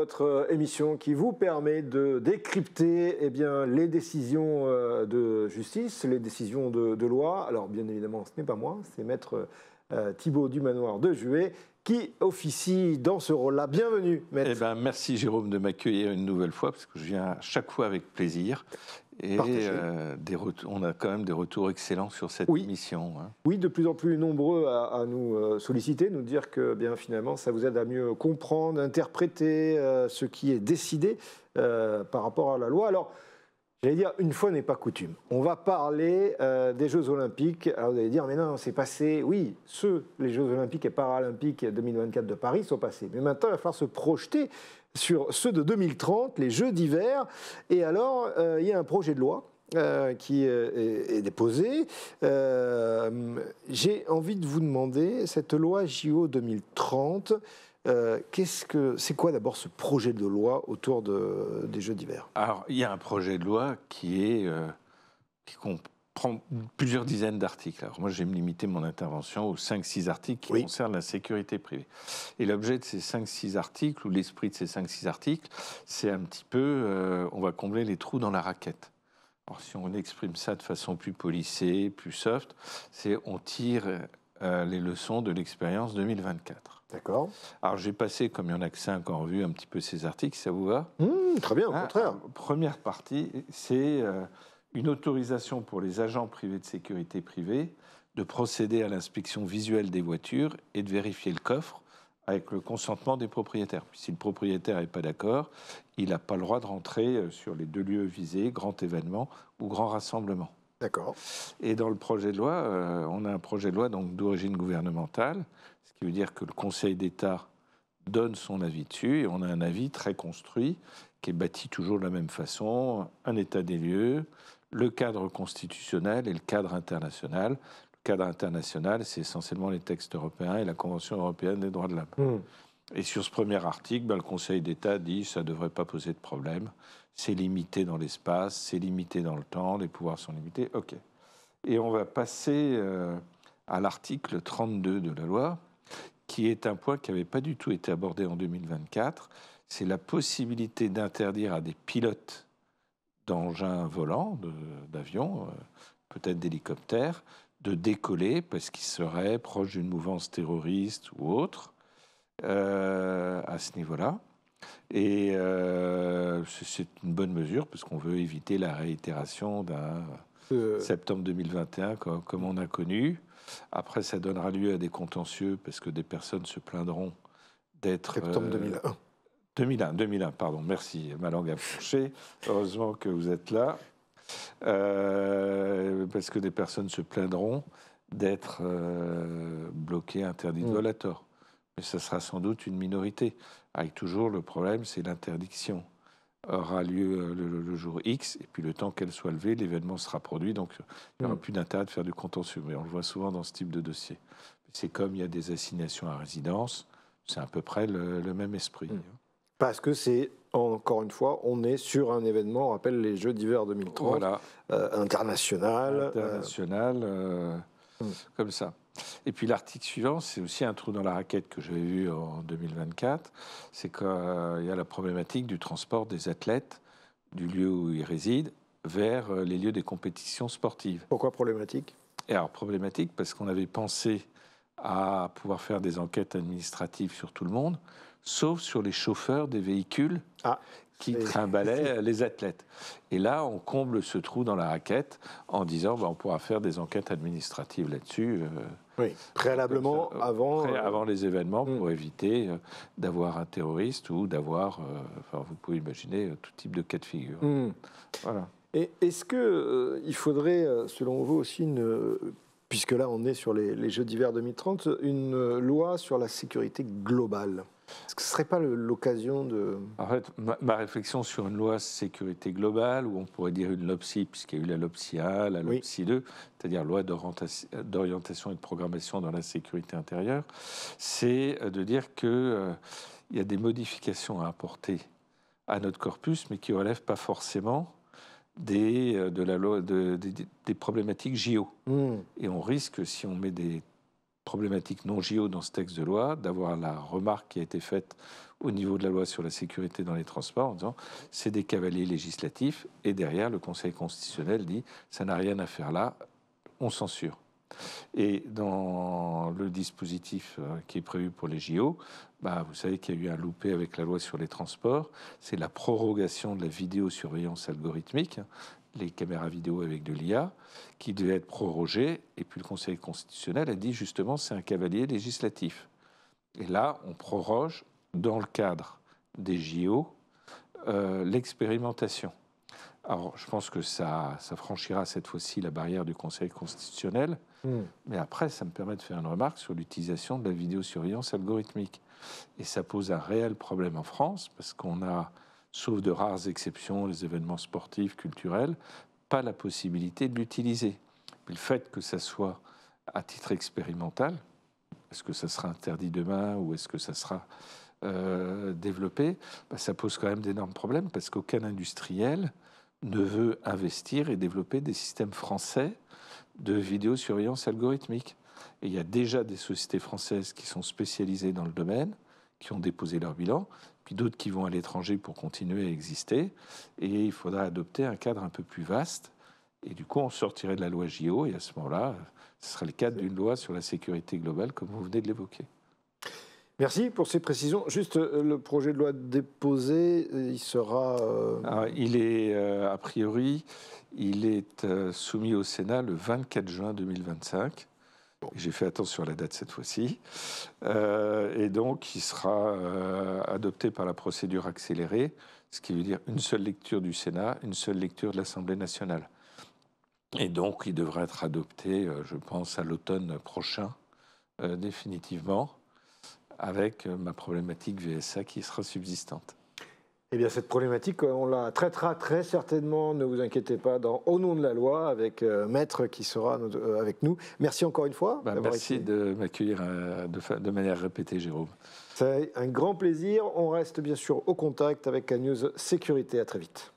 votre émission qui vous permet de décrypter les décisions de justice, les décisions de loi. Alors bien évidemment, ce n'est pas moi, c'est Maître Thibault du Manoir de Juhés qui officie dans ce rôle-là. Bienvenue, Maître. Merci Jérôme de m'accueillir une nouvelle fois, parce que je viens à chaque fois avec plaisir. Et on a quand même des retours excellents sur cette émission. Hein. Oui, de plus en plus nombreux à nous solliciter, nous dire que finalement, ça vous aide à mieux comprendre, interpréter ce qui est décidé par rapport à la loi. Alors, j'allais dire, une fois n'est pas coutume. On va parler des Jeux Olympiques. Alors, vous allez dire, mais non, c'est passé. Oui, les Jeux Olympiques et Paralympiques 2024 de Paris sont passés. Mais maintenant, il va falloir se projeter sur ceux de 2030, les Jeux d'hiver. Et alors, il y a un projet de loi qui est déposé. J'ai envie de vous demander, cette loi JO 2030, c'est quoi d'abord ce projet de loi autour des Jeux d'hiver? Alors, il y a un projet de loi qui comprend plusieurs dizaines d'articles. Alors moi, je vais me limiter mon intervention aux 5-6 articles qui concernent la sécurité privée. Et l'objet de ces 5-6 articles, ou l'esprit de ces 5-6 articles, c'est un petit peu, on va combler les trous dans la raquette. Alors si on exprime ça de façon plus polissée, plus soft, c'est on tire les leçons de l'expérience 2024. D'accord. Alors j'ai passé, comme il y en a que 5 en revue, un petit peu ces articles, ça vous va? Très bien, au contraire. Première partie, c'est une autorisation pour les agents privés de sécurité privée de procéder à l'inspection visuelle des voitures et de vérifier le coffre avec le consentement des propriétaires. Puis si le propriétaire n'est pas d'accord, il n'a pas le droit de rentrer sur les 2 lieux visés, grand événement ou grand rassemblement. D'accord. Et dans le projet de loi, on a un projet de loi donc d'origine gouvernementale, ce qui veut dire que le Conseil d'État donne son avis dessus, et on a un avis très construit, qui est bâti toujours de la même façon, un état des lieux, le cadre constitutionnel et le cadre international. Le cadre international, c'est essentiellement les textes européens et la Convention européenne des droits de l'homme. Et sur ce premier article, le Conseil d'État dit que ça ne devrait pas poser de problème. C'est limité dans l'espace, c'est limité dans le temps, les pouvoirs sont limités. OK. Et on va passer à l'article 32 de la loi, qui est un point qui n'avait pas du tout été abordé en 2024. C'est la possibilité d'interdire à des pilotes d'engins volants, d'avions, peut-être d'hélicoptères, de décoller parce qu'ils seraient proches d'une mouvance terroriste ou autre, à ce niveau-là. Et c'est une bonne mesure parce qu'on veut éviter la réitération d'un septembre 2021 comme on a connu. Après, ça donnera lieu à des contentieux parce que des personnes se plaindront d'être... Septembre 2001. 2001, pardon, merci, ma langue a fourché. Heureusement que vous êtes là. Parce que des personnes se plaindront d'être bloquées, interdites de vol à tort. Mais ça sera sans doute une minorité. Avec toujours le problème, c'est l'interdiction. Aura lieu le jour X, et puis le temps qu'elle soit levée, l'événement sera produit, donc il n'y aura plus d'intérêt de faire du contentieux. Mais on le voit souvent dans ce type de dossier. C'est comme il y a des assignations à résidence, c'est à peu près le même esprit. Parce que c'est, encore une fois, on est sur un événement, on rappelle les Jeux d'hiver 2030, voilà. International. Comme ça. Et puis l'article suivant, c'est aussi un trou dans la raquette que j'avais vu en 2024, c'est qu'il y a la problématique du transport des athlètes du lieu où ils résident vers les lieux des compétitions sportives. Pourquoi problématique? Et alors problématique parce qu'on avait pensé à pouvoir faire des enquêtes administratives sur tout le monde, sauf sur les chauffeurs des véhicules qui trimbalaient les athlètes. Et là, on comble ce trou dans la raquette en disant on pourra faire des enquêtes administratives là-dessus. Préalablement, avant les événements, pour éviter d'avoir un terroriste ou d'avoir, vous pouvez imaginer, tout type de cas de figure. Voilà. Et est-ce qu'il faudrait, selon vous aussi, puisque là on est sur les Jeux d'hiver 2030, une loi sur la sécurité globale? Est-ce que ce ne serait pas l'occasion de... En fait, ma réflexion sur une loi sécurité globale, ou on pourrait dire une LOPSI, puisqu'il y a eu la LOPSI 1, la LOPSI 2, c'est-à-dire loi d'orientation et de programmation dans la sécurité intérieure, c'est de dire qu'il y a des modifications à apporter à notre corpus, mais qui ne relèvent pas forcément des problématiques JO. Et on risque, si on met des problématique non JO dans ce texte de loi, d'avoir la remarque qui a été faite au niveau de la loi sur la sécurité dans les transports en disant c'est des cavaliers législatifs, et derrière le Conseil constitutionnel dit ça n'a rien à faire là, on censure. Et dans le dispositif qui est prévu pour les JO, vous savez qu'il y a eu un loupé avec la loi sur les transports, c'est la prorogation de la vidéosurveillance algorithmique, les caméras vidéo avec de l'IA, qui devait être prorogée, et puis le Conseil constitutionnel a dit justement c'est un cavalier législatif. Et là, on proroge dans le cadre des JO l'expérimentation. Alors, je pense que ça franchira cette fois-ci la barrière du Conseil constitutionnel, mais après, ça me permet de faire une remarque sur l'utilisation de la vidéosurveillance algorithmique. Et ça pose un réel problème en France, parce qu'on a, sauf de rares exceptions, les événements sportifs, culturels, pas la possibilité de l'utiliser. Le fait que ça soit à titre expérimental, est-ce que ça sera interdit demain ou est-ce que ça sera développé, ça pose quand même d'énormes problèmes, parce qu'aucun industriel ne veut investir et développer des systèmes français de vidéosurveillance algorithmique. Et il y a déjà des sociétés françaises qui sont spécialisées dans le domaine, qui ont déposé leur bilan, puis d'autres qui vont à l'étranger pour continuer à exister. Et il faudra adopter un cadre un peu plus vaste. Et du coup, on sortirait de la loi JO, et à ce moment-là, ce serait le cadre d'une loi sur la sécurité globale, comme vous venez de l'évoquer. Merci pour ces précisions. Juste le projet de loi déposé, il sera... Alors, il est, a priori, il est soumis au Sénat le 24 juin 2025. Bon. J'ai fait attention à la date cette fois-ci. Et donc, il sera adopté par la procédure accélérée, ce qui veut dire une seule lecture du Sénat, une seule lecture de l'Assemblée nationale. Et donc, il devrait être adopté, je pense, à l'automne prochain, définitivement, avec ma problématique VSA qui sera subsistante. Eh bien, cette problématique, on la traitera très certainement, ne vous inquiétez pas, dans Au nom de la loi, avec Maître qui sera avec nous. Merci encore une fois. Merci de m'accueillir de manière répétée, Jérôme. C'est un grand plaisir. On reste bien sûr au contact avec CNews Sécurité. À très vite.